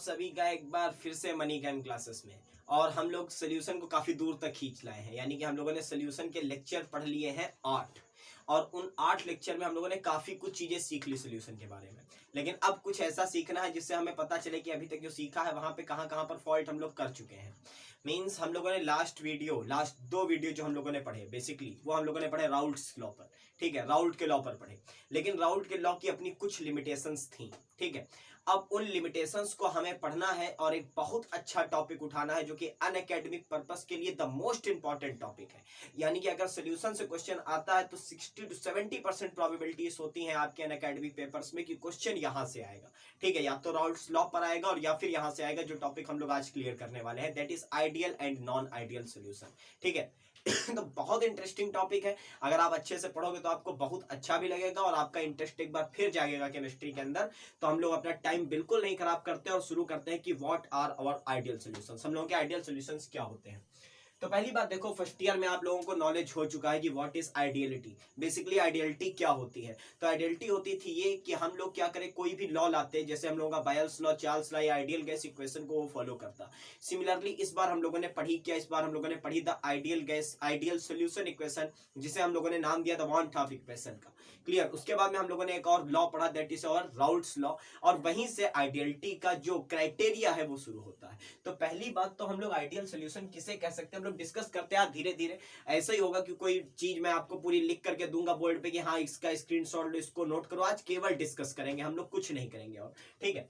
सभी का एक बार फिर से मनी गेम क्लासेस में। और हम लोग सोल्यूशन को काफ़ी दूर तक खींच लाए हैं, यानी कि हम लोगों ने सोल्यूशन के लेक्चर पढ़ लिए हैं 8। और उन 8 लेक्चर में हम लोगों ने काफ़ी कुछ चीज़ें सीख ली सोल्यूशन के बारे में। लेकिन अब कुछ ऐसा सीखना है जिससे हमें पता चले कि अभी तक जो सीखा है वहाँ पे कहाँ कहाँ पर फॉल्ट हम लोग कर चुके हैं। मीन्स हम लोगों ने लास्ट 2 वीडियो जो हम लोगों ने पढ़े बेसिकली वो हम लोगों ने पढ़े राउल्ट्स लॉ पर। ठीक है, राउल्ट के लॉ पर पढ़े, लेकिन राउल्ट के लॉ की अपनी कुछ लिमिटेशंस थी। ठीक है, अब उन लिमिटेशंस को हमें पढ़ना है और एक बहुत अच्छा टॉपिक उठाना है जो कि अनएकेडमिक पर्पस के लिए द मोस्ट इंपॉर्टेंट टॉपिक है। यानी कि अगर सोल्यूशन से क्वेश्चन आता है तो 60 to 70% प्रोबेबिलिटीज होती हैं आपके अनएकेडमिक पेपर्स में कि क्वेश्चन यहाँ से आएगा। ठीक है, या तो राउल्ट्स लॉ पर आएगा और या फिर यहाँ से आएगा जो टॉपिक हम लोग आज क्लियर करने वाले हैं, that is ideal and non ideal solution. ठीक है तो बहुत इंटरेस्टिंग टॉपिक है। अगर आप अच्छे से पढ़ोगे तो आपको बहुत अच्छा भी लगेगा और आपका इंटरेस्ट एक बार फिर जागेगा केमिस्ट्री के अंदर। तो हम लोग अपना टाइम बिल्कुल नहीं खराब करते और शुरू करते हैं कि what are our ideal solutions. हम लोगों के आइडियल सॉल्यूशंस क्या होते हैं। तो पहली बात देखो, फर्स्ट ईयर में आप लोगों को नॉलेज हो चुका है कि what is ideality. Basically ideality क्या होती है। तो आइडियलिटी होती थी ये कि हम लोग क्या करें, कोई भी लॉ लाते, जैसे हम लोगों का बायल्स लॉ, चार्ल्स लॉ या आइडियल गैस इक्वेशन को वो फॉलो करता। सिमिलरली इस बार हम लोगों ने पढ़ी क्या, इस बार हम लोगों ने पढ़ी the ideal gas ideal solution equation, जिसे हम लोगों ने नाम दिया द वान टॉप इक्वेशन का। क्लियर। उसके बाद में हम लोगों ने एक और लॉ पढ़ा, that is our Raoult's law, और वहीं से आइडियलिटी का जो क्राइटेरिया है वो शुरू होता है। तो पहली बात तो हम लोग आइडियल सोल्यूशन किसे कह सकते हैं हम लोग डिस्कस करते हैं धीरे धीरे। ऐसा ही होगा कि कोई चीज मैं आपको पूरी लिख करके दूंगा बोर्ड पे कि हाँ इसका स्क्रीनशॉट लो, इसको नोट करो। आज केवल डिस्कस करेंगे हम लोग, कुछ नहीं करेंगे और। ठीक है,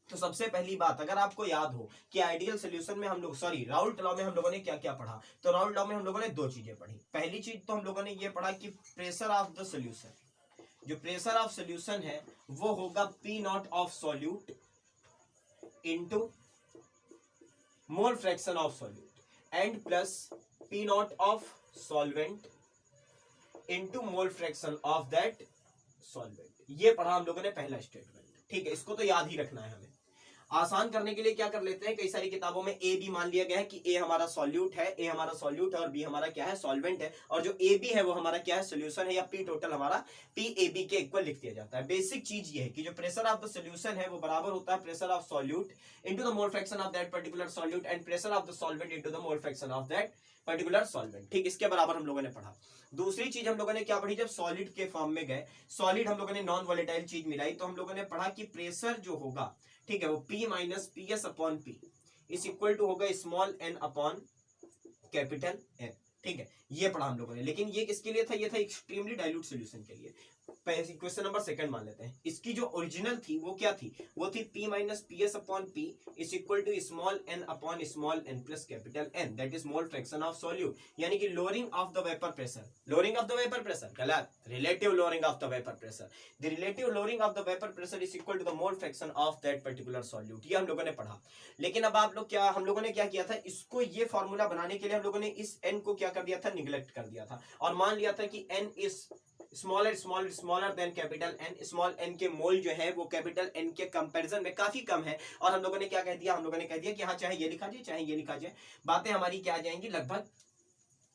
तो सबसे पहली बात अगर आपको याद हो कि आइडियल सोल्यूशन में हम लोग राउल्ट लॉ में हम लोगों ने क्या क्या पढ़ा, तो राउल्ट लॉ में हम लोगों ने 2 चीजें पढ़ी। पहली चीज तो हम लोगों ने ये पढ़ा कि प्रेशर ऑफ द सोल्यूशन, जो प्रेशर ऑफ सोल्यूशन है वो होगा P not of solute into mole fraction of solute and plus P not of solvent into mole fraction of that solvent. ये पढ़ा हम लोगों ने पहला स्टेटमेंट। ठीक है, इसको तो याद ही रखना है हमें। आसान करने के लिए क्या कर लेते हैं, कई सारी किताबों में ए बी मान लिया गया है कि ए हमारा सॉल्यूट है, ए हमारा सॉल्यूट है और बी हमारा क्या है, सॉल्वेंट है, और जो ए बी है वो हमारा क्या है, सोल्यूशन है, या पी टोटल हमारा पी ए बी के इक्वल लिख दिया जाता है। बेसिक चीज ये है कि जो प्रेशर ऑफ द सोल्यूशन है वो बराबर होता है pressure of solute into the mole fraction of that particular solute and pressure of the solvent into the mole fraction of that particular solvent. ठीक, इसके बराबर हम लोगों ने पढ़ा। दूसरी चीज हम लोगों ने क्या पढ़ी, जब सॉलिड के फॉर्म में गए, सॉलिड हम लोगों ने नॉन वोलेटाइल चीज मिलाई, तो हम लोगों ने पढ़ा कि प्रेशर जो होगा, ठीक है, वो P minus P S upon P is equal to होगा small n upon capital N। ठीक है, ये पढ़ा हम लोगों ने। लेकिन ये किसके लिए था, ये था एक्सट्रीमली डाइल्यूट सॉल्यूशन के लिए। क्वेश्चन नंबर 2 मान लेते हैं। इसकी जो ओरिजिनल थी वो क्या थी, वो थी P minus P S upon P is equal to small n upon small n plus capital N, that is mole fraction of solute, यानी कि lowering of the vapour pressure. Lowering of the vapour pressure गलत, relative lowering of the vapour pressure. The relative lowering of the vapour pressure is equal to the mole fraction of that particular solute. ये हम लोगों ने पढ़ा। लेकिन अब आप लोग क्या, हम लोगों ने क्या किया था, इसको ये फॉर्मूला बनाने के लिए हम लोगों ने इस n को क्या कर दिया था, निगलेक्ट कर दिया था, और मान लिया था कि n is smaller than capital N। Small n के मोल जो है वो कैपिटल N के कंपैरिजन में काफी कम है। और हम लोगों ने क्या कह दिया, हम लोगों ने कह दिया कि हाँ चाहे ये लिखा जाए चाहे ये लिखा जाए, बातें हमारी क्या आ जाएंगी, लगभग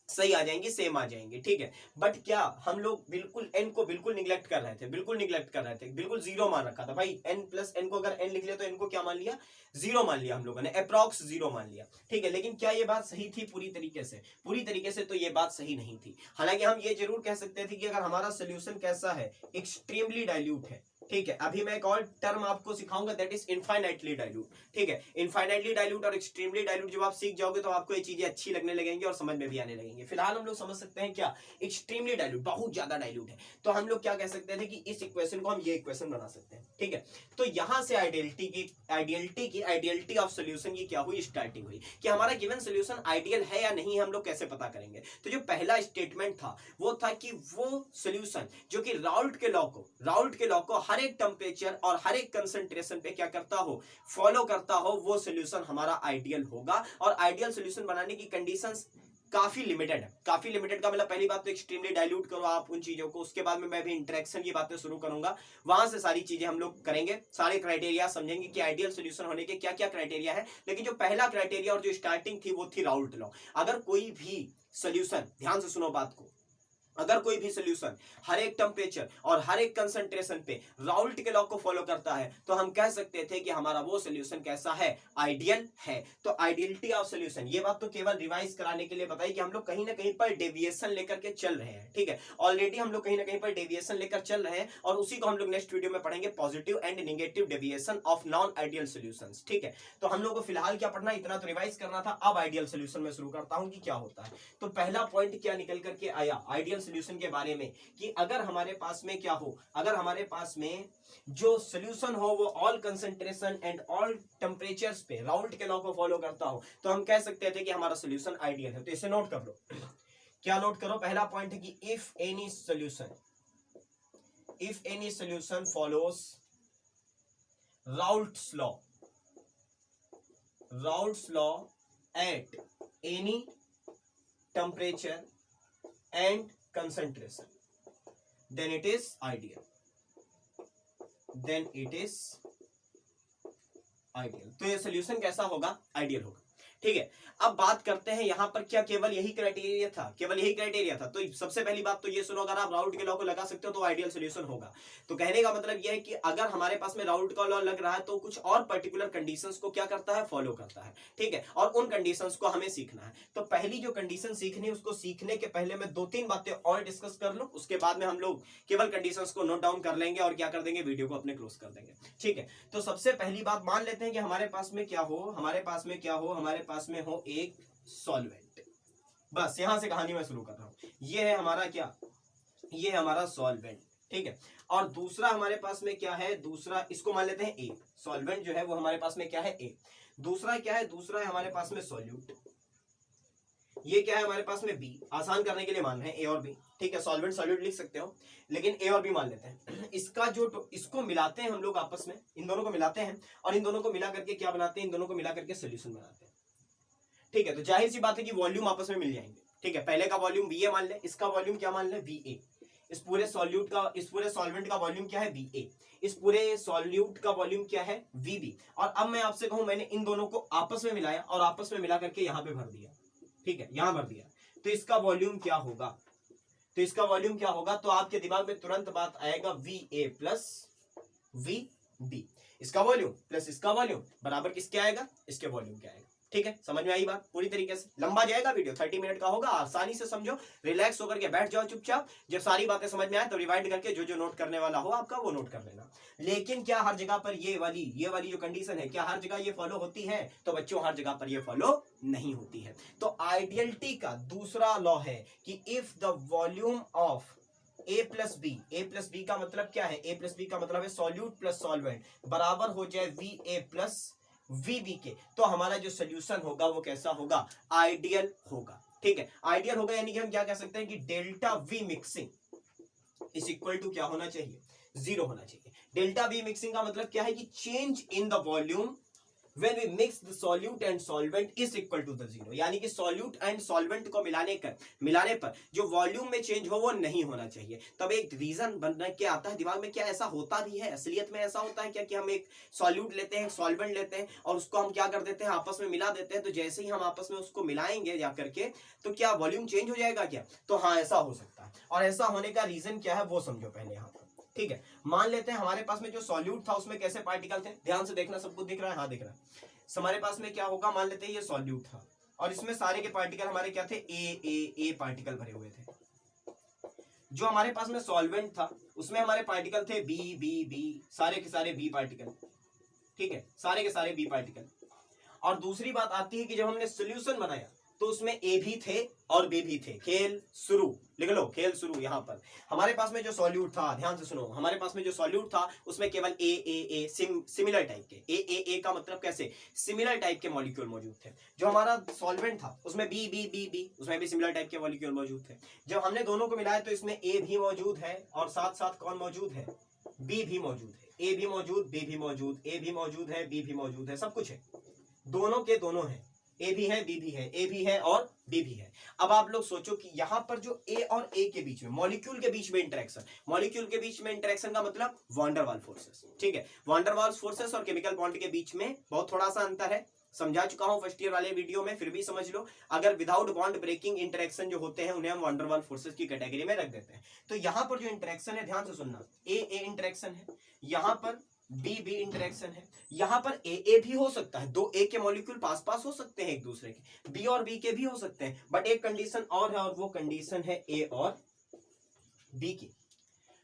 सही आ जाएंगी, सेम आ जाएंगी। ठीक है, बट क्या हम लोग बिल्कुल n को बिल्कुल निगलेक्ट कर रहे थे, बिल्कुल निगलेक्ट कर रहे थे, बिल्कुल जीरो मान रखा था भाई। n प्लस n को अगर n लिख लिया तो n को क्या मान लिया, जीरो मान लिया हम लोगों ने, अप्रॉक्स जीरो मान लिया। ठीक है, लेकिन क्या ये बात सही थी पूरी तरीके से? पूरी तरीके से तो ये बात सही नहीं थी। हालांकि हम ये जरूर कह सकते थे कि अगर हमारा सोल्यूशन कैसा है, एक्सट्रीमली डाइल्यूट है। ठीक है, अभी मैं एक और टर्म आपको सिखाऊंगा, दैट इज इनफाइनाइटली डाइल्यूट। ठीक है, इनफाइनाइटली डाइल्यूट और एक्सट्रीमली डाइल्यूट जब आप सीख जाओगे तो आपको ये चीजें अच्छी लगने लगेंगी और समझ में भी आने लगेंगी। फिलहाल हम लोग समझ सकते हैं क्या, एक्सट्रीमली डाइल्यूट, बहुत ज्यादा डाइल्यूट है, तो हम लोग क्या कह सकते थे कि इस इक्वेशन को हम ये इक्वेशन बना सकते हैं। ठीक है, तो यहां से आइडियलिटी ऑफ सोल्यूशन की क्या हुई, स्टार्टिंग हुई कि हमारा गिवन सोल्यूशन आइडियल है या नहीं, हम लोग कैसे पता करेंगे। तो जो पहला स्टेटमेंट था वो था कि वो सोल्यूशन जो कि राउल्ट के लॉ को हर एक टेम्परेचर और हर एक कंसंट्रेशन पे क्या करता हो, फॉलो करता हो, वो सोल्यूशन हमारा आइडियल होगा। और आइडियल सोल्यूशन बनाने की कंडीशंस काफी लिमिटेड है। काफी लिमिटेड का मतलब पहली बात तो एक्सट्रीमली डाइल्यूट करो आप उन चीजों को, उसके बाद में मैं भी इंटरेक्शन की बातें शुरू करूंगा, वहां से सारी चीजें हम लोग करेंगे, सारे क्राइटेरिया समझेंगे कि आइडियल सोल्यूशन होने के क्या क्या क्राइटेरिया है। लेकिन जो पहला क्राइटेरिया और जो स्टार्टिंग थी वो थी राउल्ट लॉ। अगर कोई भी सोल्यूशन, ध्यान से सुनो बात को, अगर कोई भी सोल्यूशन हर एक टेम्परेचर और हर एक कंसंट्रेशन पे राउल्ट के लॉ को फॉलो करता है तो हम कह सकते थे कि हमारा वो सोल्यूशन कैसा है, आइडियल है। तो आइडियलिटी ऑफ सोल्यूशन, ये बात तो केवल रिवाइज कराने के लिए बताई कि हम लोग कहीं ना कहीं पर डेविएशन लेकर के चल रहे हैं, ठीक है। ऑलरेडी हम लोग कहीं ना कहीं पर डेविएशन लेकर चल रहे हैं और उसी को हम लोग नेक्स्ट वीडियो में पढ़ेंगे, positive and negative deviation of non ideal solutions, ठीक है। तो हम लोग को फिलहाल क्या पढ़ना, इतना तो रिवाइज करना था। अब आइडियल सोल्यूशन में शुरू करता हूं कि क्या होता है। तो पहला पॉइंट क्या निकल करके आया आइडियल सोल्यूशन के बारे में, कि अगर हमारे पास में क्या हो, अगर हमारे पास में जो सोल्यूशन हो वो all concentration and all temperatures पे राउल्ट के लॉ को फॉलो करता हो तो हम कह सकते थे कि हमारा सोल्यूशन आइडियल है। तो इसे नोट कर लो। क्या नोट करो, पहला पॉइंट है कि if any solution follows Raoult's law at any temperature and concentration, then it is ideal, तो ये सोल्यूशन कैसा होगा, आइडियल होगा, ठीक है। अब बात करते हैं यहां पर क्या केवल यही क्राइटेरिया था, तो सबसे पहली बात तो ये सुनो, अगर आप राउल्ट के लॉ को लगा सकते हो तो आइडियल सोल्यूशन होगा। तो कहने का मतलब यह है कि अगर हमारे पास में राउल्ट का लॉ लग रहा है तो कुछ और पर्टिकुलर कंडीशंस को क्या करता है, फॉलो करता है, ठीक है। और उन कंडीशंस को हमें सीखना है। तो पहली जो कंडीशन सीखनी है उसको सीखने के पहले मैं 2-3 बातें और डिस्कस कर लूं, उसके बाद में हम लोग केवल कंडीशंस को नोट डाउन कर लेंगे और क्या कर देंगे, वीडियो को अपने क्लोज कर देंगे, ठीक है। तो सबसे पहली बात मान लेते हैं कि हमारे पास में एक सॉल्वेंट, बस यहां से कहानी मैं शुरू कर रहा हूं। ये है हमारा क्या, ये है हमारा सॉल्वेंट, ठीक है। और दूसरा हमारे पास में क्या है, दूसरा इसको मान लेते हैं ए, सॉल्वेंट जो है वो हमारे पास में क्या है, ए। दूसरा क्या है, दूसरा है हमारे पास में सॉल्यूट, ये क्या है हमारे पास में बी। आसान करने के लिए मान रहे हैं ए और बी, ठीक है। सॉल्वेंट सॉल्यूट लिख सकते हो लेकिन ए और बी मान लेते हैं। इसका जो इसको मिलाते हैं हम लोग आपस में, इन दोनों को मिलाते हैं और इन दोनों को मिला करके क्या बनाते हैं, इन दोनों को मिला करके सोल्यूशन बनाते हैं, ठीक है। तो जाहिर सी बात है कि वॉल्यूम आपस में मिल जाएंगे, ठीक है। पहले का वॉल्यूम वी ए मान ले, इसका वॉल्यूम क्या मान ले, वी ए। इस पूरे सॉल्वेंट का वॉल्यूम क्या है, वी ए। इस पूरे सॉल्यूट का वॉल्यूम क्या है, वी बी। और अब मैं आपसे कहूं, मैंने इन दोनों को आपस में मिलाया और आपस में मिला करके यहां पे भर दिया, ठीक है, यहां भर दिया। तो इसका वॉल्यूम क्या होगा, तो आपके दिमाग में तुरंत बात आएगा V A plus V B. इसका वॉल्यूम प्लस इसका वॉल्यूम बराबर किसके आएगा, इसके वॉल्यूम के आएगा, ठीक है। समझ में आई बात पूरी तरीके से। लंबा जाएगा वीडियो, 30 मिनट का होगा, आसानी से समझो, रिलैक्स होकर के बैठ जाओ चुपचाप। जब सारी बातें समझ में आए तो रिवाइंड करके जो जो नोट करने वाला हो आपका वो नोट कर लेना। लेकिन क्या हर जगह पर ये वाली जो कंडीशन है, क्या हर जगह ये फॉलो होती है, तो बच्चों हर जगह पर ये फॉलो नहीं होती है। तो आइडियलिटी का दूसरा लॉ है कि if the volume of A plus B का मतलब क्या है, ए प्लस बी का मतलब है सॉल्यूट प्लस सॉल्वेंट बराबर हो जाए वी ए प्लस वीबी के, तो हमारा जो सोल्यूशन होगा वो कैसा होगा, आइडियल होगा, ठीक है। आइडियल होगा यानी कि हम क्या कह सकते हैं कि delta V mixing is equal to क्या होना चाहिए, 0 होना चाहिए। डेल्टा वी मिक्सिंग का मतलब क्या है कि change in the volume when we mix the solute and solvent is equal to the 0, यानी कि solute and solvent को मिलाने पर जो वॉल्यूम में चेंज हो वो नहीं होना चाहिए। तब एक रीजन बन के आता है दिमाग में, क्या ऐसा होता भी है, असलियत में ऐसा होता है क्या कि हम एक सॉल्यूट लेते हैं, सॉल्वेंट लेते हैं और उसको हम क्या कर देते हैं, आपस में मिला देते हैं। तो जैसे ही हम आपस में उसको मिलाएंगे जा करके तो क्या वॉल्यूम चेंज हो जाएगा क्या, तो हाँ ऐसा हो सकता है। और ऐसा होने का रीजन क्या है वो समझो पहले यहाँ पर, ठीक है। मान लेते हैं हमारे पास में जो सॉल्यूट था उसमें कैसे पार्टिकल थे, ध्यान से देखना, सब कुछ दिख रहा है, हाँ दिख रहा है। हमारे पास में क्या होगा, मान लेते हैं ये सॉल्यूट था और इसमें सारे के पार्टिकल हमारे क्या थे, ए पार्टिकल भरे हुए थे। जो हमारे पास में सॉल्वेंट था उसमें हमारे पार्टिकल थे बी, सारे के सारे बी पार्टिकल, ठीक है, सारे के सारे बी पार्टिकल। और दूसरी बात आती है कि जब हमने सोल्यूशन बनाया तो उसमें ए भी थे और बी भी थे। खेल शुरू, लिख लो खेल शुरू। यहाँ पर हमारे पास में जो सॉल्यूट था, ध्यान से सुनो, हमारे पास में जो सॉल्यूट था उसमें केवल ए सिमिलर टाइप के, ए का मतलब कैसे, सिमिलर टाइप के मॉलिक्यूल मौजूद थे। जो हमारा सॉल्वेंट था उसमें बी, उसमें भी सिमिलर टाइप के मॉलिक्यूल मौजूद थे। जब हमने दोनों को मिलाया तो इसमें ए भी मौजूद है और साथ साथ कौन मौजूद है, बी भी मौजूद है। ए भी मौजूद, बी भी मौजूद, ए भी मौजूद है, बी भी मौजूद है, सब कुछ है, दोनों के दोनों है, ए भी है, बी भी है, ए भी है और बी भी है। अब आप लोग सोचो कि यहां पर जो ए और ए के बीच में, मॉलिक्यूल के बीच में इंटरेक्शन का मतलब वैन डर वाल्स फोर्सेस, ठीक है। वैन डर वाल्स फोर्सेस और केमिकल बॉन्ड के बीच में बहुत थोड़ा सा अंतर है, समझा चुका हूं फर्स्ट ईयर वाले वीडियो में, फिर भी समझ लो। अगर विदाउट बॉन्ड ब्रेकिंग इंटरेक्शन जो होते हैं उन्हें हम वंडर वाल फोर्सेस की कैटेगरी में रख देते हैं। तो यहां पर जो इंटरेक्शन है, ध्यान से सुनना, ए इंटरेक्शन है, यहां पर बी इंटरेक्शन है, यहां पर ए भी हो सकता है, दो ए के मॉलिक्यूल पास पास हो सकते हैं एक दूसरे के, बी और बी के भी हो सकते हैं, बट एक कंडीशन और है, और वो कंडीशन है ए और बी की।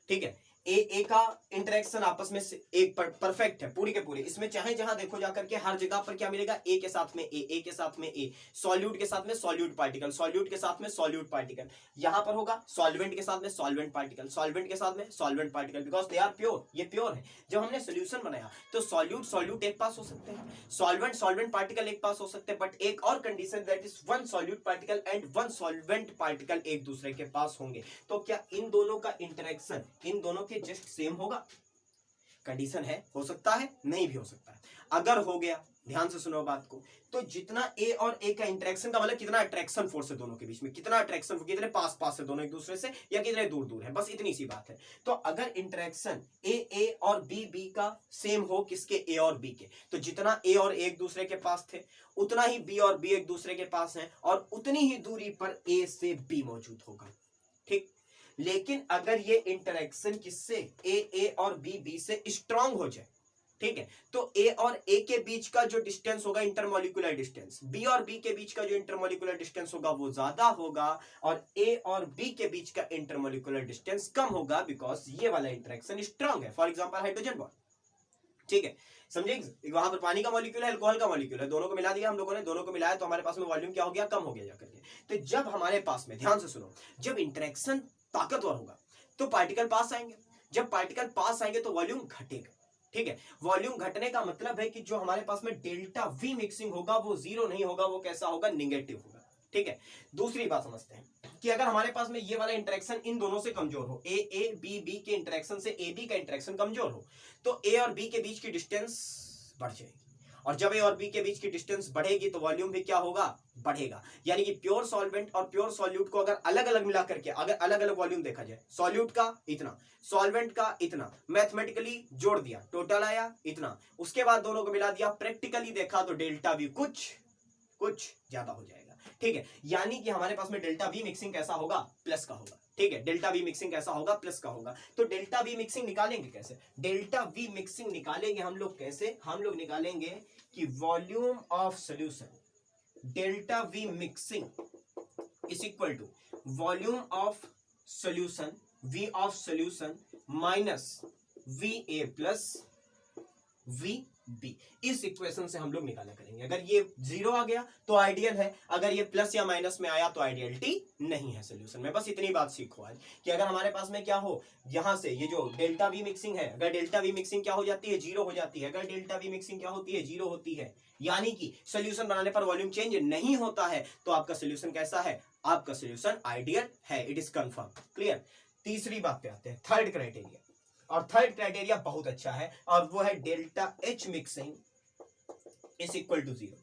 ठीक है, ए का इंटरेक्शन आपस में एक परफेक्ट है पूरी के पूरे। इसमें चाहे जहां देखो जाकर के हर जगह पर क्या मिलेगा, ए के साथ में ए के साथ में ए, सॉल्यूट के साथ में सॉल्यूट पार्टिकल, सॉल्यूट के साथ में सॉल्यूट पार्टिकल, यहां पर होगा सॉल्वेंट के साथ में सॉल्वेंट पार्टिकल, सॉल्वेंट के साथ में solvent particle, because they are pure, ये प्योर है। जब हमने सोल्यूशन बनाया तो सॉल्यूट एक पास हो सकते हैं, सॉल्वेंट पार्टिकल एक पास हो सकते हैं, बट एक और condition, that is one solute particle and one solvent particle एक दूसरे के पास होंगे। तो क्या इन दोनों का इंटरेक्शन इन दोनों के जस्ट सेम होगा? कंडीशन है, हो सकता है, नहीं भी हो सकता है। अगर हो गया, ध्यान से सुनो बात को, तो जितना ए और ए का इंटरेक्शन का मतलब कितना अट्रैक्शन फोर्स है दोनों के बीच में, कितना अट्रैक्शन, कितने पास पास है दोनों एक दूसरे से, या कितने दूर दूर है, बस इतनी सी बात है। तो अगर इंटरेक्शन ए और बी का सेम हो, किसके, ए और बी के, तो जितना ए और एक दूसरे के पास थे उतना ही बी और बी एक दूसरे के पास हैं, और उतनी ही दूरी पर ए से बी मौजूद होगा। ठीक, लेकिन अगर ये इंटरेक्शन किससे, ए और बी से स्ट्रांग हो जाए, ठीक है, तो ए और ए के बीच का जो डिस्टेंस होगा, इंटरमोलिकुलर डिस्टेंस, बी और बी के बीच का जो इंटरमोलिकुलर डिस्टेंस होगा वो ज्यादा होगा, और ए और बी के बीच का इंटरमोलिकुलर डिस्टेंस कम होगा, बिकॉज ये वाला इंटरेक्शन स्ट्रांग है। फॉर एग्जांपल हाइड्रोजन बॉन्ड, ठीक है, समझे, वहां पर पानी का मॉलिक्यूल है, अल्कोहल का मॉलिक्यूल है, दोनों को मिला दिया हम लोगों ने, दोनों को मिलाया तो हमारे पास में वॉल्यूम क्या हो गया, कम हो गया जाकर के। तो जब हमारे पास में, ध्यान से सुनो, जब इंटरेक्शन ताकतवर होगा तो पार्टिकल पास आएंगे, जब पार्टिकल पास आएंगे तो वॉल्यूम घटेगा। ठीक है, वॉल्यूम घटने का मतलब है कि जो हमारे पास में डेल्टा वी मिक्सिंग होगा वो जीरो नहीं होगा, वो कैसा होगा, निगेटिव होगा। ठीक है, दूसरी बात समझते हैं कि अगर हमारे पास में ये वाला इंटरेक्शन इन दोनों से कमजोर हो, ए बी के इंटरेक्शन से ए बी का इंटरेक्शन कमजोर हो, तो ए और बी के बीच की डिस्टेंस बढ़ जाएगी, और जब ए और बी के बीच की डिस्टेंस बढ़ेगी तो वॉल्यूम भी क्या होगा, बढ़ेगा। यानी कि प्योर सॉल्वेंट और प्योर सॉल्यूट को अगर अलग अलग मिला करके, अगर अलग अलग वॉल्यूम देखा जाए, सॉल्यूट का इतना, सॉल्वेंट का इतना, मैथमेटिकली जोड़ दिया, टोटल आया इतना, उसके बाद दोनों को मिला दिया, प्रैक्टिकली देखा तो डेल्टा वी कुछ ज्यादा हो जाएगा। ठीक है, यानी कि हमारे पास में डेल्टा वी मिक्सिंग कैसा होगा, प्लस का होगा। ठीक है, डेल्टा वी मिक्सिंग कैसा होगा, प्लस का होगा। तो डेल्टा वी मिक्सिंग निकालेंगे कैसे, डेल्टा वी मिक्सिंग निकालेंगे हम लोग कैसे, हम लोग निकालेंगे कि volume of solution, delta V mixing is equal to volume of solution, V of solution minus V A plus V B. इस इक्वेशन से हम लोग निकाला करेंगे। अगर ये जीरो आ गया तो आइडियल है, अगर ये प्लस या माइनस में आया तो आइडियलिटी नहीं है सोल्यूशन में। बस इतनी बात सीखो आज कि अगर हमारे पास में क्या हो, यहां से ये जो डेल्टा वी मिक्सिंग है, अगर डेल्टा वी मिक्सिंग क्या हो जाती है, जीरो हो जाती है, अगर डेल्टा वी मिक्सिंग क्या होती है, जीरो होती है, यानी कि सोल्यूशन बनाने पर वॉल्यूम चेंज नहीं होता है, तो आपका सोल्यूशन कैसा है, आपका सोल्यूशन आइडियल है, इट इज कंफर्म। क्लियर। तीसरी बात पे आते हैं, थर्ड क्राइटेरिया, और थर्ड क्राइटेरिया बहुत अच्छा है, और वो है delta H mixing is equal to zero.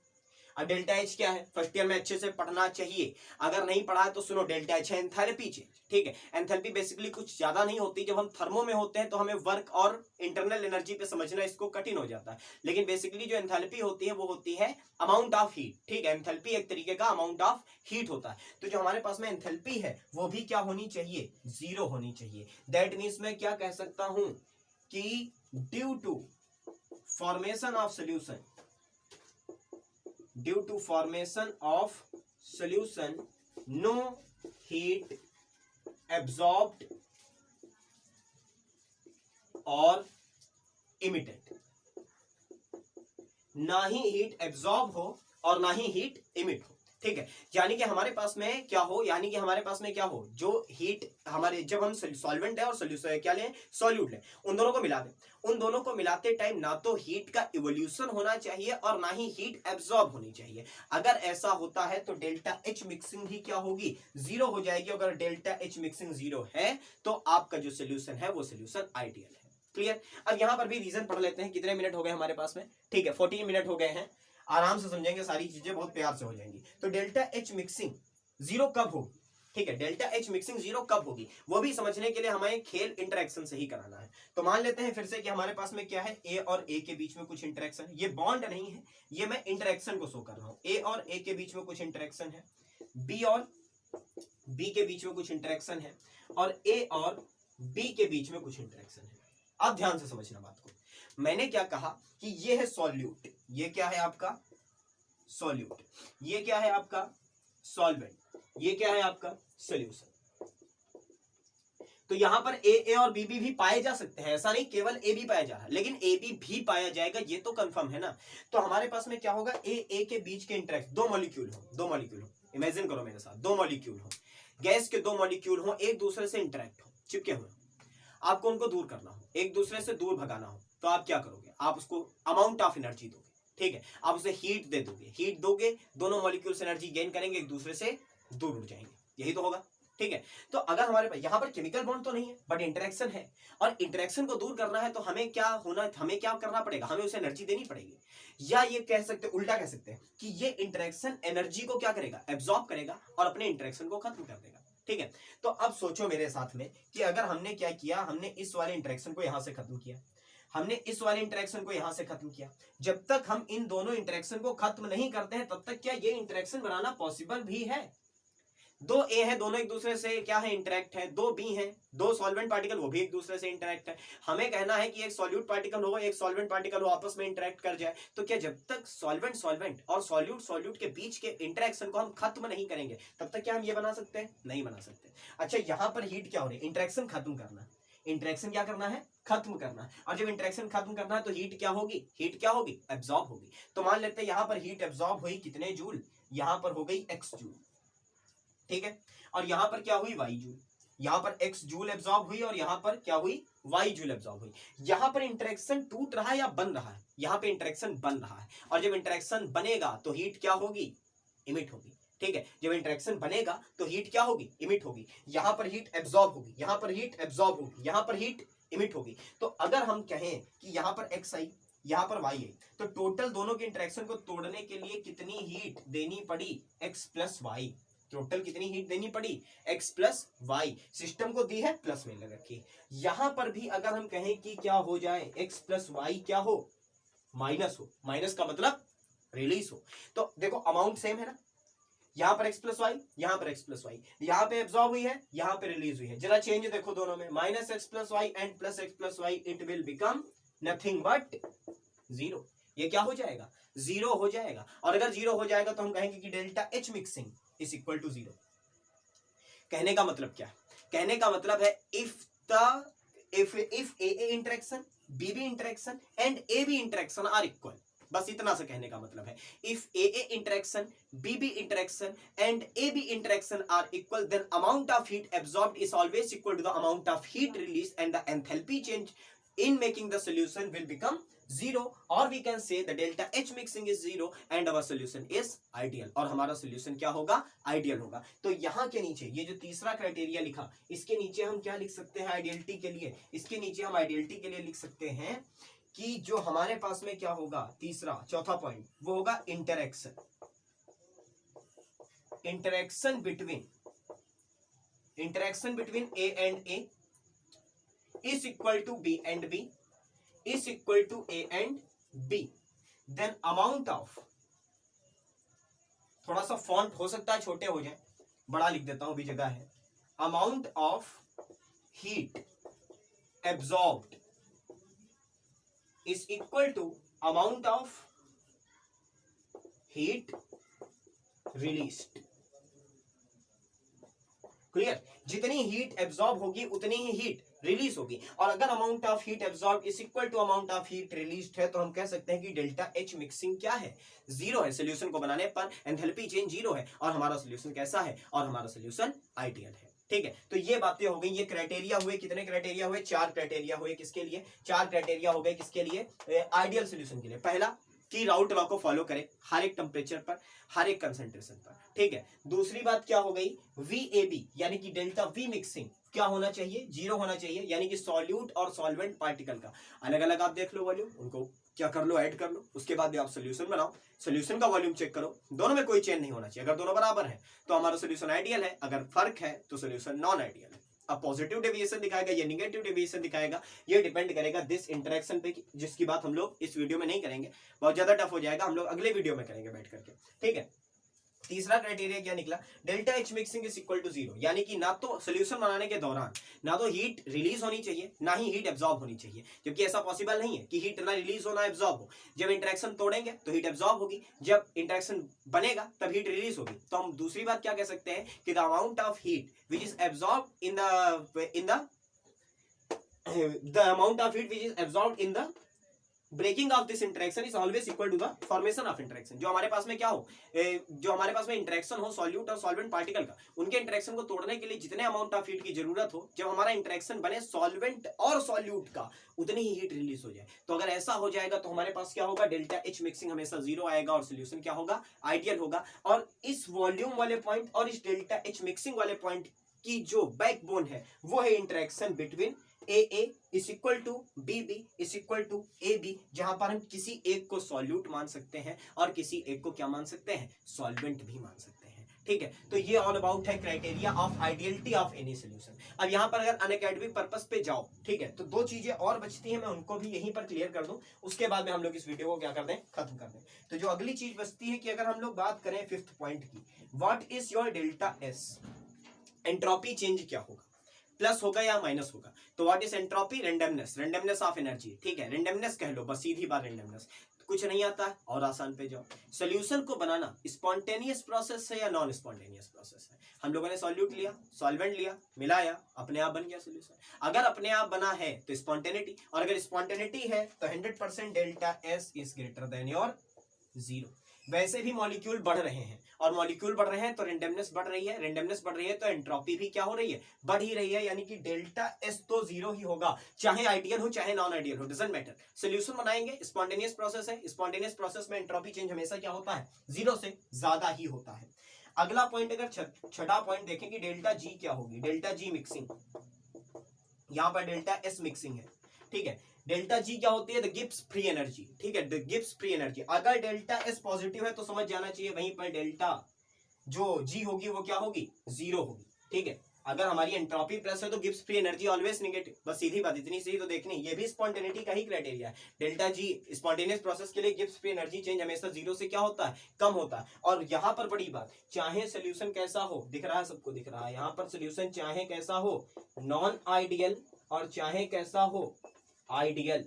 अब डेल्टा एच क्या है, फर्स्ट ईयर में अच्छे से पढ़ना चाहिए, अगर नहीं पढ़ा है तो सुनो, डेल्टा एच है एंथैल्पी चेंज। ठीक है, एंथैल्पी बेसिकली कुछ ज्यादा नहीं होती, जब हम थर्मो में होते हैं तो हमें वर्क और इंटरनल एनर्जी पे समझना इसको कठिन हो जाता है, लेकिन बेसिकली जो एंथैल्पी होती है वो होती है अमाउंट ऑफ हीट। ठीक है, एंथैल्पी एक तरीके का अमाउंट ऑफ हीट होता है, तो जो हमारे पास में एंथैल्पी है वो भी क्या होनी चाहिए, जीरो होनी चाहिए। दैट मीन्स मैं क्या कह सकता हूं कि due to formation of solution, due to formation of solution, no heat absorbed or emitted। ना ही हीट एब्जॉर्ब हो और ना ही हीट इमिट हो। ठीक है, यानी कि हमारे पास में क्या हो, यानी कि हमारे पास में क्या हो, जो हीट हमारे, जब हम सॉल्वेंट है और सोल्यूशन क्या लें, सॉल्यूट लें, उन दोनों को मिला दें, उन दोनों को मिलाते टाइम ना तो हीट का इवोल्यूशन होना चाहिए और ना ही हीट एब्जॉर्ब होनी चाहिए। अगर ऐसा होता है तो डेल्टा एच मिक्सिंग ही क्या होगी, जीरो हो जाएगी। अगर डेल्टा एच मिक्सिंग जीरो है तो आपका जो सोल्यूशन है वो सोल्यूशन आइडियल है। क्लियर। अब यहां पर भी रीजन पढ़ लेते हैं, कितने मिनट हो गए हमारे पास में, ठीक है 14 मिनट हो गए हैं, आराम से समझेंगे, सारी चीजें बहुत प्यार से हो जाएंगी। तो डेल्टा एच मिक्सिंग जीरो कब होगी, ठीक है, डेल्टा एच मिक्सिंग जीरो कब होगी वो भी समझने के लिए हमें खेल इंटरेक्शन से ही कराना है। तो मान लेते हैं फिर से कि हमारे पास में क्या है, ए और ए के बीच में कुछ इंटरेक्शन, ये बॉन्ड नहीं है, ये मैं इंटरेक्शन को शो कर रहा हूं। ए और ए के बीच में कुछ इंटरेक्शन है, बी और बी के बीच में कुछ इंटरेक्शन है, और ए और बी के बीच में कुछ इंटरेक्शन है। अब ध्यान से समझना बात को, मैंने क्या कहा कि ये है सॉल्यूट, ये क्या है आपका सॉल्यूट, ये क्या है आपका सॉल्वेंट, ये क्या है आपका सॉल्यूशन। तो यहां पर ए और बी भी पाए जा सकते हैं, ऐसा नहीं केवल ए बी पाया जा रहा है, लेकिन ए बी भी पाया जाएगा, ये तो कंफर्म है ना। तो हमारे पास में क्या होगा, ए के बीच के इंटरेक्शन, दो मॉलिक्यूल हो, इमेजिन करो मेरे साथ, दो मॉलिक्यूल हो, गैस के दो मॉलिक्यूल हो, एक दूसरे से इंटरेक्ट हो, चिपके हुए, आपको उनको दूर करना हो, एक दूसरे से दूर भगाना हो, तो आप क्या करोगे, आप उसको अमाउंट ऑफ एनर्जी दोगे, ठीक है, आप उसे हीट दे दोगे, हीट दोगे, दोनों मॉलिक्यूल्स एनर्जी गेन करेंगे, एक दूसरे से दूर उड़ जाएंगे, यही तो होगा, ठीक है। तो अगर हमारे पास यहाँ पर केमिकल बॉन्ड तो नहीं है बट इंटरेक्शन है, और इंटरेक्शन को दूर करना है तो हमें क्या करना पड़ेगा, हमें उसे एनर्जी देनी पड़ेगी, या ये कह सकते उल्टा कह सकते हैं कि ये इंटरेक्शन एनर्जी को क्या करेगा, एब्जॉर्ब करेगा और अपने इंटरेक्शन को खत्म कर देगा, ठीक है। तो अब सोचो मेरे साथ में कि अगर हमने क्या किया, हमने इस वाले इंटरेक्शन को यहां से खत्म किया, हमने इस वाले इंटरेक्शन को यहां से खत्म किया, जब तक हम इन दोनों इंटरेक्शन को खत्म नहीं करते हैं तब तक क्या ये इंटरेक्शन बनाना पॉसिबल भी है। दो ए है, दोनों एक दूसरे से क्या है, इंटरेक्ट है, दो बी है, दो सॉल्वेंट पार्टिकल, वो भी एक दूसरे से इंटरेक्ट है, हमें कहना है कि एक सॉल्यूट पार्टिकल हो, एक सॉल्वेंट पार्टिकल हो, आपस में इंटरेक्ट कर जाए, तो क्या जब तक सॉल्वेंट और सॉल्यूट के बीच के इंटरेक्शन को हम खत्म नहीं करेंगे तब तक क्या हम ये बना सकते हैं, नहीं बना सकते। अच्छा, यहां पर हीट क्या हो रही है, इंटरेक्शन खत्म करना, इंटरेक्शन क्या करना है, खत्म करना, और जब इंटरेक्शन खत्म करना है तो हीट क्या होगी, एब्जॉर्ब होगी। तो मान लेते हैं यहां पर हीट एब्जॉर्ब हुई कितने जूल, यहां पर हो गई x जूल, ठीक है, और यहां पर क्या हुई y जूल, यहां पर x जूल एब्जॉर्ब हुई और यहां पर क्या हुई, y जूल एब्जॉर्ब हुई। यहां पर इंटरेक्शन टूट रहा है या बन रहा है, यहां पे इंटरेक्शन बन रहा है, और जब इंटरेक्शन बनेगा तो हीट क्या होगी, इमिट होगी, ठीक है, जब इंटरेक्शन बनेगा तो हीट क्या होगी, इमिट होगी, यहां पर हीट एब्जॉर्ब होगी, यहां पर हीट एब्जॉर्ब होगी, यहां पर हीट इमिट होगी। तो अगर हम कहें कि यहां पर x आई, यहां पर y आई, तो टोटल दोनों के इंटरेक्शन को तोड़ने के लिए कितनी हीट देनी पड़ी, x प्लस वाई, टोटल कितनी हीट देनी पड़ी, x प्लस वाई, सिस्टम को दी है प्लस में रखी। यहां पर भी अगर हम कहें कि क्या हो जाए, x प्लस वाई क्या हो, माइनस हो, माइनस का मतलब रिलीज हो, तो देखो अमाउंट सेम है ना, यहां पर x प्लस वाई, यहां पर x प्लस वाई, यहां पे एब्जॉर्ब हुई है, यहां पे रिलीज हुई है, जरा चेंज देखो दोनों में, minus X plus Y and plus X plus Y, it will become nothing but zero, ये क्या हो जाएगा, जीरो हो जाएगा। और अगर जीरो हो जाएगा तो हम कहेंगे कि delta H mixing is equal to zero. कहने का मतलब क्या है, कहने का मतलब है if A interaction, B B interaction and A B interaction are equal, बस इतना से कहने का मतलब है, if A interaction, B B interaction and A B interaction are equal, then amount of heat absorbed is always equal to the amount of heat release and the enthalpy change in making the solution will become zero, or we can say the delta H mixing is zero and our solution is ideal, और हमारा solution क्या होगा, ideal होगा। तो यहाँ के नीचे ये जो तीसरा क्राइटेरिया लिखा, इसके नीचे हम क्या लिख सकते हैं आइडियलिटी के लिए, इसके नीचे हम आइडियलिटी के लिए लिख सकते हैं कि जो हमारे पास में क्या होगा, तीसरा चौथा पॉइंट वो होगा interaction, interaction between A and A is equal to B and B is equal to A and B, then amount of, थोड़ा सा फॉन्ट हो सकता है छोटे हो जाए, बड़ा लिख देता हूं, भी जगह है, amount of heat absorbed is equal to amount of heat released, clear, जितनी हीट एब्जॉर्ब होगी उतनी ही हीट रिलीज होगी, और अगर amount of heat absorb is equal to amount of heat released है तो हम कह सकते हैं कि डेल्टा एच मिक्सिंग क्या है, जीरो है, सॉल्यूशन को बनाने पर एंथैल्पी चेंज जीरो है, और हमारा सॉल्यूशन कैसा है, और हमारा सॉल्यूशन आइडियल है, ठीक है। तो ये बातें हो गई, ये क्राइटेरिया हुए, कितने क्राइटेरिया हुए, 4 क्राइटेरिया हुए, किसके लिए, 4 क्राइटेरिया हो गए, किसके लिए, आइडियल सॉल्यूशन के लिए। पहला कि राउट लॉ को फॉलो करें हर एक टेम्परेचर पर, हर एक कंसंट्रेशन पर, ठीक है। दूसरी बात क्या हो गई, VAB यानी कि डेल्टा वी मिक्सिंग क्या होना चाहिए, जीरो होना चाहिए, यानी कि सॉल्यूट और सॉल्वेंट पार्टिकल का अलग अलग आप देख लो वॉल्यूम, उनको क्या कर लो, ऐड कर लो, उसके बाद भी आप सोल्यूशन बनाओ, सोल्यूशन का वॉल्यूम चेक करो, दोनों में कोई चेंज नहीं होना चाहिए। अगर दोनों बराबर है तो हमारा सोल्यूशन आइडियल है, अगर फर्क है तो सोल्यूशन नॉन आइडियल है। अब पॉजिटिव डेविएशन दिखाएगा या नेगेटिव डेविएशन दिखाएगा, ये डिपेंड करेगा दिस इंटरेक्शन पे, जिसकी बात हम लोग इस वीडियो में नहीं करेंगे, बहुत ज्यादा टफ हो जाएगा, हम लोग अगले वीडियो में करेंगे बैठ करके, ठीक है। तीसरा क्राइटेरिया क्या निकला, delta H mixing is equal to 0, यानी कि ना तो सोल्यूशन बनाने के दौरान ना तो हीट रिलीज होनी चाहिए ना ही हीट एब्जॉर्ब होनी चाहिए, जबकि ऐसा पॉसिबल नहीं है कि हीट ना रिलीज हो ना एब्जॉर्ब हो। जब इंटरेक्शन तोड़ेंगे तो हीट एब्जॉर्ब होगी, जब इंटरेक्शन बनेगा तब हीट रिलीज होगी। तो हम दूसरी बात क्या कह सकते हैं कि the amount of heat which is absorb in the amount of heat which is absorb in the breaking of this interaction is always equal to the formation of interaction. जो हमारे पास में क्या हो, जो हमारे पास में इंटरेक्शन हो सॉल्यूट और सॉल्वेंट पार्टिकल का, उनके इंटरेक्शन को तोड़ने के लिए जितने अमाउंट ऑफ हीट की जरूरत हो, जब हमारा इंटरेक्शन बने सॉल्वेंट और सॉल्यूट का, उतनी ही हीट रिलीज हो जाए। तो अगर ऐसा हो जाएगा तो हमारे पास क्या होगा, डेल्टा एच मिक्सिंग हमेशा 0 आएगा और सोल्यूशन क्या होगा, आइडियल होगा। और इस वॉल्यूम वाले पॉइंट और इस डेल्टा एच मिक्सिंग वाले पॉइंट की जो बैकबोन है वो है interaction between AA is equal to BB is equal to AB, जहां पर हम किसी एक को सॉल्यूट मान सकते हैं और किसी एक को क्या मान सकते हैं, सॉल्वेंट भी मान सकते हैं, ठीक है। तो ये ऑल अबाउट है criteria of ideality of any solution. अब यहां पर अगर अनएकेडमिक पर्पस पे जाओ, ठीक है, तो दो चीजें और बचती हैं, मैं उनको भी यहीं पर क्लियर कर दूं, उसके बाद में हम लोग इस वीडियो को क्या कर दें, खत्म कर दें। तो जो अगली चीज बचती है कि अगर हम लोग बात करें 5th पॉइंट की, what is your delta S, entropy change क्या होगा, प्लस होगा या माइनस होगा। तो what is entropy, randomness, randomness of energy, ठीक है, रेंडमनेस कह लो बस, सीधी बात रेंडमनेस। कुछ नहीं आता है और आसान पे जाओ। सोल्यूशन को बनाना स्पॉन्टेनियस प्रोसेस है या नॉन स्पॉन्टेनियस प्रोसेस है। हम लोगों ने सॉल्यूट लिया, सॉल्वेंट लिया, मिलाया, अपने आप बन गया सोल्यूशन। अगर अपने आप बना है तो स्पॉन्टेनिटी, और अगर स्पॉन्टेनिटी है तो 100% delta S is greater than your 0। वैसे भी मॉलिक्यूल बढ़ रहे हैं, और मॉलिक्यूल बढ़ रहे हैं तो रेंडमनेस बढ़ रही है, रेंडमनेस बढ़ रही है तो एंट्रोपी भी क्या हो रही है, बढ़ ही रही है, यानी कि डेल्टा एस तो 0 ही होगा, चाहे आइडियल हो चाहे नॉन आइडियल हो, डजंट मैटर। सोल्यूशन बनाएंगे, स्पॉन्टेनियस प्रोसेस है, स्पॉन्टेनियस प्रोसेस में एंट्रोपी चेंज हमेशा क्या होता है, 0 से ज्यादा ही होता है। अगला पॉइंट अगर छठा पॉइंट देखें कि डेल्टा जी क्या होगी, डेल्टा जी मिक्सिंग, यहां पर डेल्टा एस मिक्सिंग है, ठीक है। डेल्टा जी क्या होती है, द गिब्स फ्री एनर्जी, ठीक है, द गिब्स फ्री एनर्जी। अगर डेल्टा एस पॉजिटिव है तो समझ जाना चाहिए वहीं पर डेल्टा जो जी होगी वो क्या होगी, 0 होगी, ठीक है। अगर हमारी एंट्रोपी प्लस है तो Gibbs free energy always negative, बस सीधी बात, इतनी सी तो देखनी, ये भी स्पॉन्टेनिटी का ही क्राइटेरिया है। डेल्टा जी स्पॉन्टेनियस प्रोसेस के लिए गिब्स फ्री एनर्जी चेंज हमेशा 0 से क्या होता है, कम होता है। और यहाँ पर बड़ी बात, चाहे सोल्यूशन कैसा हो, दिख रहा है सबको, दिख रहा है यहाँ पर, सोल्यूशन चाहे कैसा हो, नॉन आइडियल और चाहे कैसा हो आइडियल,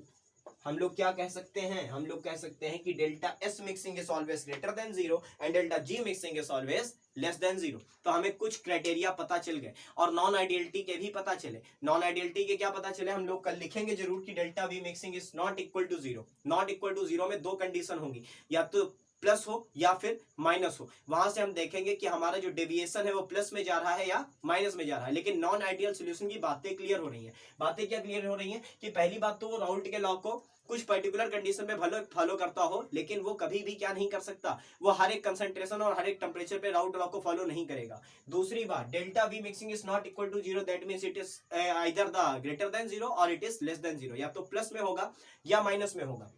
हम लोग क्या कह सकते हैं, हम लोग कह सकते हैं कि delta S mixing is always greater than 0 and delta G mixing is always less than 0। तो हमें कुछ क्राइटेरिया पता चल गए, और नॉन आइडियलिटी के भी पता चले। नॉन आइडियलिटी के क्या पता चले, हम लोग कल लिखेंगे जरूर कि delta V mixing is not equal to 0। Not equal to 0 में दो कंडीशन होंगी, या तो प्लस हो या फिर माइनस हो। वहां से हम देखेंगे कि हमारा जो डेविएशन है वो प्लस में जा रहा है या माइनस में जा रहा है। लेकिन नॉन आइडियल सॉल्यूशन की बातें क्लियर हो रही हैं। बातें क्या क्लियर हो रही हैं कि पहली बात तो वो राउल्ट के लॉ को कुछ पर्टिकुलर कंडीशन में फॉलो करता हो, लेकिन वो कभी भी क्या नहीं कर सकता, वो हर एक कंसंट्रेशन और हर एक टेम्परेचर पे राउल्ट लॉ को फॉलो नहीं करेगा। दूसरी बात, delta V mixing is not equal to 0, that means it is either the greater than 0 और इट इज लेस देन 0, या तो प्लस में होगा या माइनस में होगा।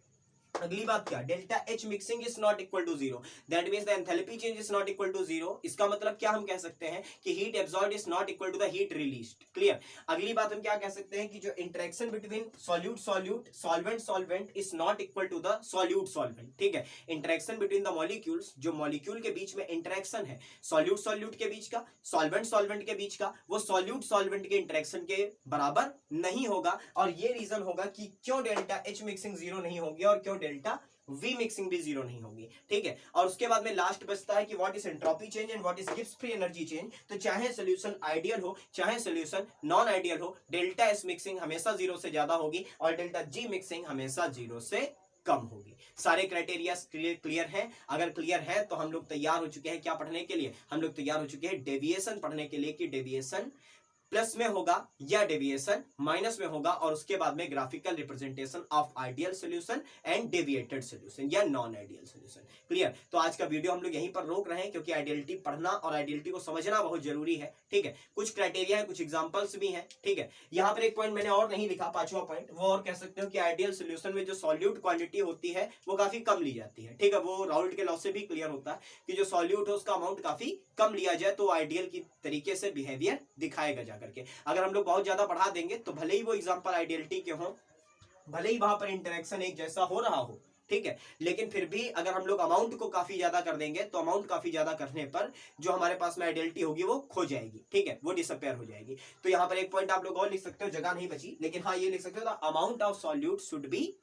अगली बात क्या, delta H mixing is not equal to 0, that means the enthalpy change is not equal to 0। इसका मतलब क्या हम कह सकते हैं कि heat absorbed is not equal to the heat released. Clear. अगली बात हम क्या कह सकते हैं कि जो interaction between solute solute, solvent solvent is not equal to the solute solvent, ठीक है। इंटरेक्शन बिटवीन द मॉलिक्यूल्स, जो मॉलिक्यूल के बीच में इंटरेक्शन है सॉल्यूट सॉल्यूट के बीच का, सॉल्वेंट सॉल्वेंट के बीच का, वो सॉल्यूट सॉल्वेंट के इंटरेक्शन के बराबर नहीं होगा। और ये रीजन होगा कि क्यों डेल्टा एच मिक्सिंग 0 नहीं होगी और क्यों डेल्टा वी मिक्सिंग भी 0 नहीं होगी, ठीक है। और उसके बाद में लास्ट बचता है कि what is entropy change and what is Gibbs free energy change. तो चाहे सोल्यूशन आइडियल हो चाहे सोल्यूशन नॉन आइडियल हो, डेल्टा एस मिक्सिंग हमेशा 0 से ज्यादा होगी और डेल्टा जी मिक्सिंग हमेशा 0 से कम होगी। सारे क्राइटेरिया क्लियर है। अगर क्लियर है तो हम लोग तैयार हो चुके हैं क्या पढ़ने के लिए, हम लोग तैयार हो चुके हैं डेविएशन पढ़ने के लिए कि डेविएशन प्लस में होगा या डेविएशन, माइनस में होगा और उसके बाद में graphical representation of ideal solution and deviated solution या नॉन आइडियल सॉल्यूशन। क्लियर? तो आज का वीडियो हम लोग यहीं पर रोक रहे हैं क्योंकि आइडियलिटी पढ़ना और आइडियलिटी को समझना बहुत जरूरी है। ठीक है, कुछ क्राइटेरिया है, कुछ एग्जांपल्स भी हैं। ठीक है, यहाँ पर एक पॉइंट मैंने और नहीं लिखा, पांचवा पॉइंट, वो और कह सकते हो कि आइडियल सॉल्यूशन में जो सॉल्यूट क्वांटिटी होती है वो काफी कम ली जाती है। ठीक है, वो राउल्ट के लॉ से भी क्लियर होता है कि जो सॉल्यूट है उसका अमाउंट काफी कम लिया जाए तो आइडियल की तरीके से बिहेवियर दिखाएगा जाकर के। अगर हम लोग बहुत ज्यादा बढ़ा देंगे तो भले ही वो एग्जांपल आइडियलिटी के हो, भले ही वहां पर इंटरेक्शन एक जैसा हो रहा हो, ठीक है, लेकिन फिर भी अगर हम लोग अमाउंट को काफी ज्यादा कर देंगे तो अमाउंट काफी ज्यादा करने पर जो हमारे पास में आइडियलिटी होगी वो खो जाएगी। ठीक है, वो डिसअपेयर हो जाएगी। तो यहाँ पर एक पॉइंट आप लोग और लिख सकते हो, जगह नहीं बची, लेकिन हाँ ये लिख सकते हो, amount of solute should be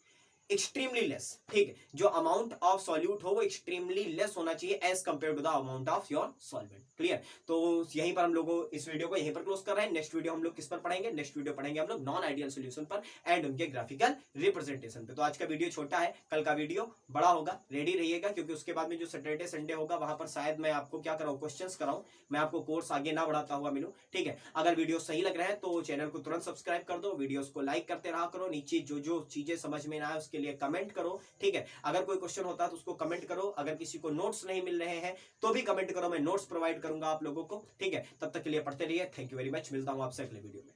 extremely less. ठीक है, जो अमाउंट ऑफ सॉल्यूट हो वो एक्सट्रीमली लेस होना चाहिए as compare to the amount of your solvent. Clear? तो यहीं पर हम लोग इस वीडियो को यहीं पर क्लोज कर रहे हैं। नेक्स्ट वीडियो हम लोग किस पर पढ़ेंगे? नेक्स्ट वीडियो पढ़ेंगे हम लोग नॉन आइडियल सॉल्यूशन पर एंड उनके ग्राफिकल रिप्रेजेंटेशन पे। तो आज का वीडियो छोटा है, कल का वीडियो बड़ा होगा, रेडी रहिएगा, क्योंकि उसके बाद में जो सैटरडे संडे होगा वहां पर शायद मैं आपको क्या कराऊं, क्वेश्चंस कराऊं, मैं आपको कोर्स आगे ना बढ़ाता हुआ मिलूं। ठीक है, अगर वीडियो सही लग रहा है तो चैनल को तुरंत सब्सक्राइब कर दो, वीडियोस को लाइक करते रहा करो, नीचे जो जो चीजें समझ में ना आए उसके लिए कमेंट करो। ठीक है, अगर कोई क्वेश्चन होता है तो उसको कमेंट करो, अगर किसी को नोट्स नहीं मिल रहे हैं तो भी कमेंट करो, मैं नोट्स प्रोवाइड करूंगा आप लोगों को। ठीक है, तब तक के लिए पढ़ते रहिए। थैंक यू वेरी मच, मिलता हूं आपसे अगले वीडियो में।